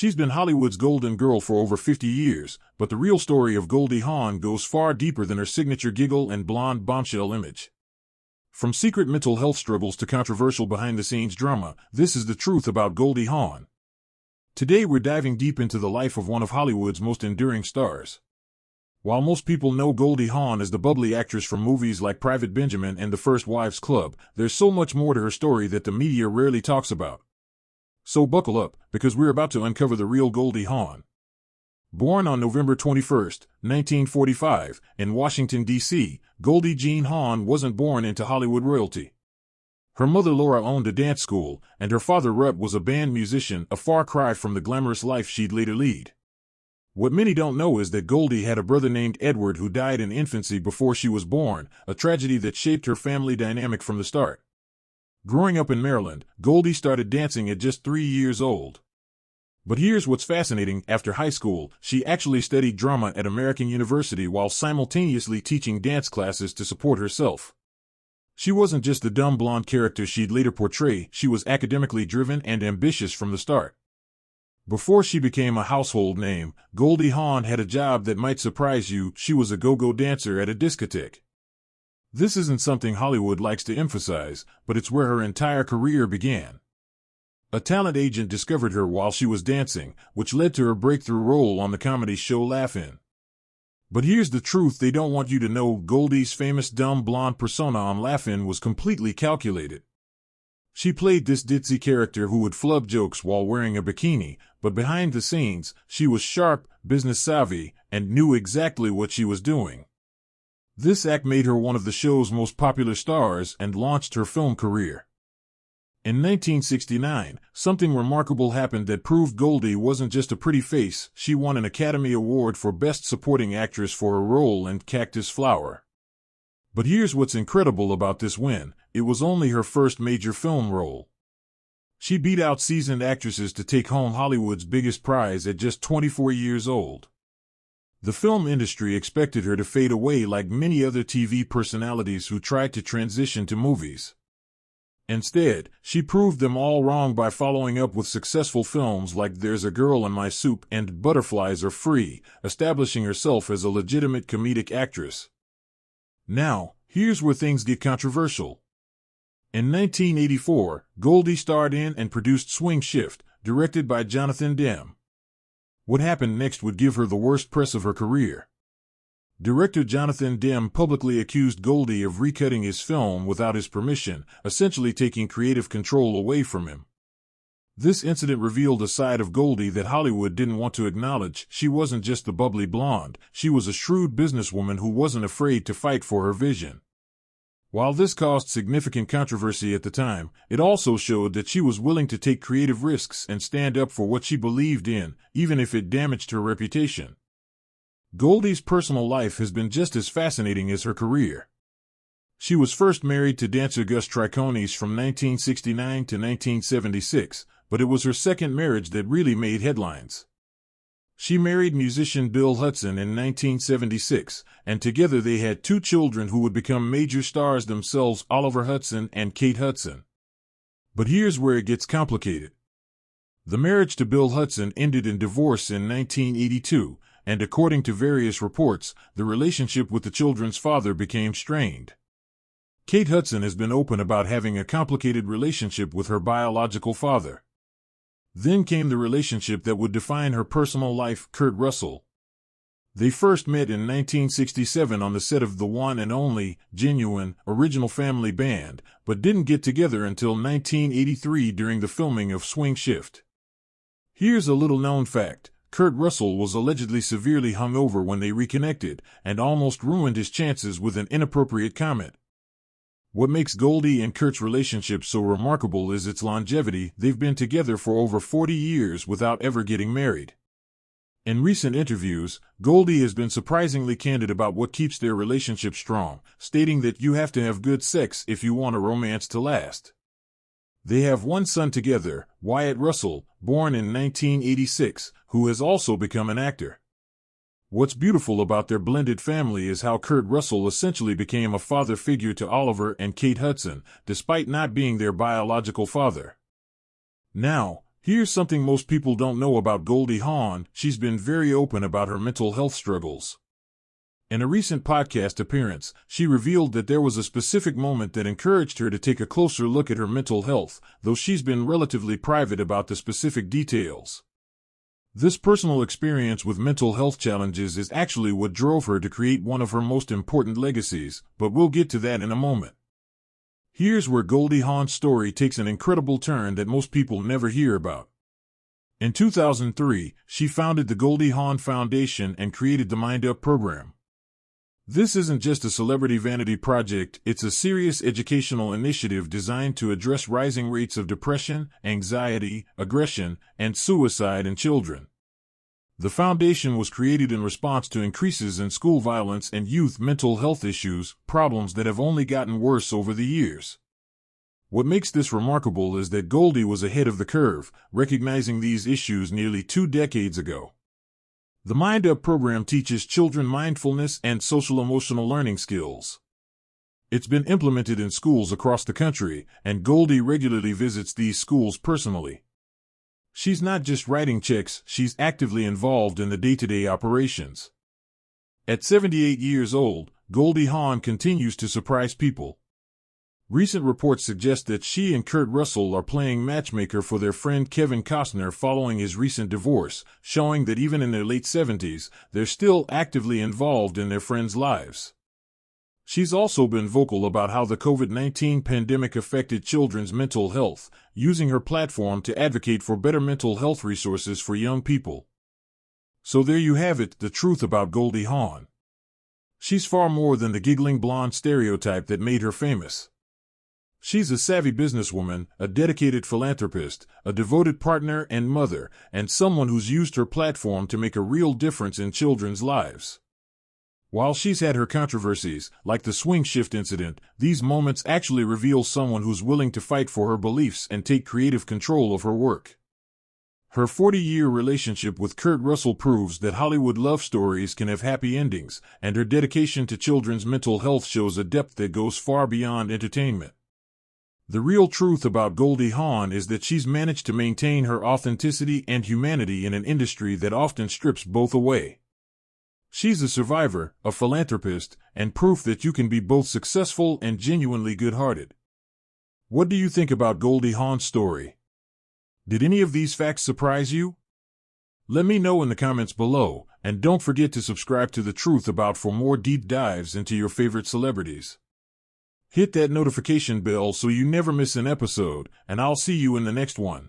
She's been Hollywood's golden girl for over 50 years, but the real story of Goldie Hawn goes far deeper than her signature giggle and blonde bombshell image. From secret mental health struggles to controversial behind-the-scenes drama, this is the truth about Goldie Hawn. Today we're diving deep into the life of one of Hollywood's most enduring stars. While most people know Goldie Hawn as the bubbly actress from movies like Private Benjamin and The First Wives Club, there's so much more to her story that the media rarely talks about. So buckle up, because we're about to uncover the real Goldie Hawn. Born on November 21, 1945, in Washington, D.C., Goldie Jean Hawn wasn't born into Hollywood royalty. Her mother Laura owned a dance school, and her father Rut was a band musician, a far cry from the glamorous life she'd later lead. What many don't know is that Goldie had a brother named Edward who died in infancy before she was born, a tragedy that shaped her family dynamic from the start. Growing up in Maryland, Goldie started dancing at just 3 years old. But here's what's fascinating: after high school, she actually studied drama at American University while simultaneously teaching dance classes to support herself. She wasn't just the dumb blonde character she'd later portray, she was academically driven and ambitious from the start. Before she became a household name, Goldie Hawn had a job that might surprise you. She was a go-go dancer at a discotheque. This isn't something Hollywood likes to emphasize, but it's where her entire career began. A talent agent discovered her while she was dancing, which led to her breakthrough role on the comedy show Laugh-In. But here's the truth they don't want you to know: Goldie's famous dumb blonde persona on Laugh-In was completely calculated. She played this ditzy character who would flub jokes while wearing a bikini, but behind the scenes, she was sharp, business savvy, and knew exactly what she was doing. This act made her one of the show's most popular stars and launched her film career. In 1969, something remarkable happened that proved Goldie wasn't just a pretty face. She won an Academy Award for Best Supporting Actress for her role in Cactus Flower. But here's what's incredible about this win: it was only her first major film role. She beat out seasoned actresses to take home Hollywood's biggest prize at just 24 years old. The film industry expected her to fade away like many other TV personalities who tried to transition to movies. Instead, she proved them all wrong by following up with successful films like There's a Girl in My Soup and Butterflies Are Free, establishing herself as a legitimate comedic actress. Now, here's where things get controversial. In 1984, Goldie starred in and produced Swing Shift, directed by Jonathan Demme. What happened next would give her the worst press of her career. Director Jonathan Demme publicly accused Goldie of recutting his film without his permission, essentially taking creative control away from him. This incident revealed a side of Goldie that Hollywood didn't want to acknowledge. She wasn't just the bubbly blonde, she was a shrewd businesswoman who wasn't afraid to fight for her vision. While this caused significant controversy at the time, it also showed that she was willing to take creative risks and stand up for what she believed in, even if it damaged her reputation. Goldie's personal life has been just as fascinating as her career. She was first married to dancer Gus Triconis from 1969 to 1976, but it was her second marriage that really made headlines. She married musician Bill Hudson in 1976, and together they had 2 children who would become major stars themselves, Oliver Hudson and Kate Hudson. But here's where it gets complicated. The marriage to Bill Hudson ended in divorce in 1982, and according to various reports, the relationship with the children's father became strained. Kate Hudson has been open about having a complicated relationship with her biological father. Then came the relationship that would define her personal life, Kurt Russell. They first met in 1967 on the set of the one and only, genuine, original Family Band, but didn't get together until 1983 during the filming of Swing Shift. Here's a little-known fact: Kurt Russell was allegedly severely hungover when they reconnected, and almost ruined his chances with an inappropriate comment. What makes Goldie and Kurt's relationship so remarkable is its longevity. They've been together for over 40 years without ever getting married. In recent interviews, Goldie has been surprisingly candid about what keeps their relationship strong, stating that you have to have good sex if you want a romance to last. They have one son together, Wyatt Russell, born in 1986, who has also become an actor. What's beautiful about their blended family is how Kurt Russell essentially became a father figure to Oliver and Kate Hudson, despite not being their biological father. Now, Here's something most people don't know about Goldie Hawn. She's been very open about her mental health struggles. In a recent podcast appearance, she revealed that there was a specific moment that encouraged her to take a closer look at her mental health, though she's been relatively private about the specific details. This personal experience with mental health challenges is actually what drove her to create one of her most important legacies, but we'll get to that in a moment. Here's where Goldie Hawn's story takes an incredible turn that most people never hear about. In 2003, she founded the Goldie Hawn Foundation and created the Mind Up program. This isn't just a celebrity vanity project, it's a serious educational initiative designed to address rising rates of depression, anxiety, aggression, and suicide in children. The foundation was created in response to increases in school violence and youth mental health issues, problems that have only gotten worse over the years. What makes this remarkable is that Goldie was ahead of the curve, recognizing these issues nearly 2 decades ago. The Mind Up program teaches children mindfulness and social-emotional learning skills. It's been implemented in schools across the country, and Goldie regularly visits these schools personally. She's not just writing checks, she's actively involved in the day-to-day operations. At 78 years old, Goldie Hawn continues to surprise people. Recent reports suggest that she and Kurt Russell are playing matchmaker for their friend Kevin Costner following his recent divorce, showing that even in their late 70s, they're still actively involved in their friends' lives. She's also been vocal about how the COVID-19 pandemic affected children's mental health, using her platform to advocate for better mental health resources for young people. So there you have it, the truth about Goldie Hawn. She's far more than the giggling blonde stereotype that made her famous. She's a savvy businesswoman, a dedicated philanthropist, a devoted partner and mother, and someone who's used her platform to make a real difference in children's lives. While she's had her controversies, like the swing shift incident, these moments actually reveal someone who's willing to fight for her beliefs and take creative control of her work. Her 40-year relationship with Kurt Russell proves that Hollywood love stories can have happy endings, and her dedication to children's mental health shows a depth that goes far beyond entertainment. The real truth about Goldie Hawn is that she's managed to maintain her authenticity and humanity in an industry that often strips both away. She's a survivor, a philanthropist, and proof that you can be both successful and genuinely good-hearted. What do you think about Goldie Hawn's story? Did any of these facts surprise you? Let me know in the comments below, and don't forget to subscribe to The Truth About for more deep dives into your favorite celebrities. Hit that notification bell so you never miss an episode, and I'll see you in the next one.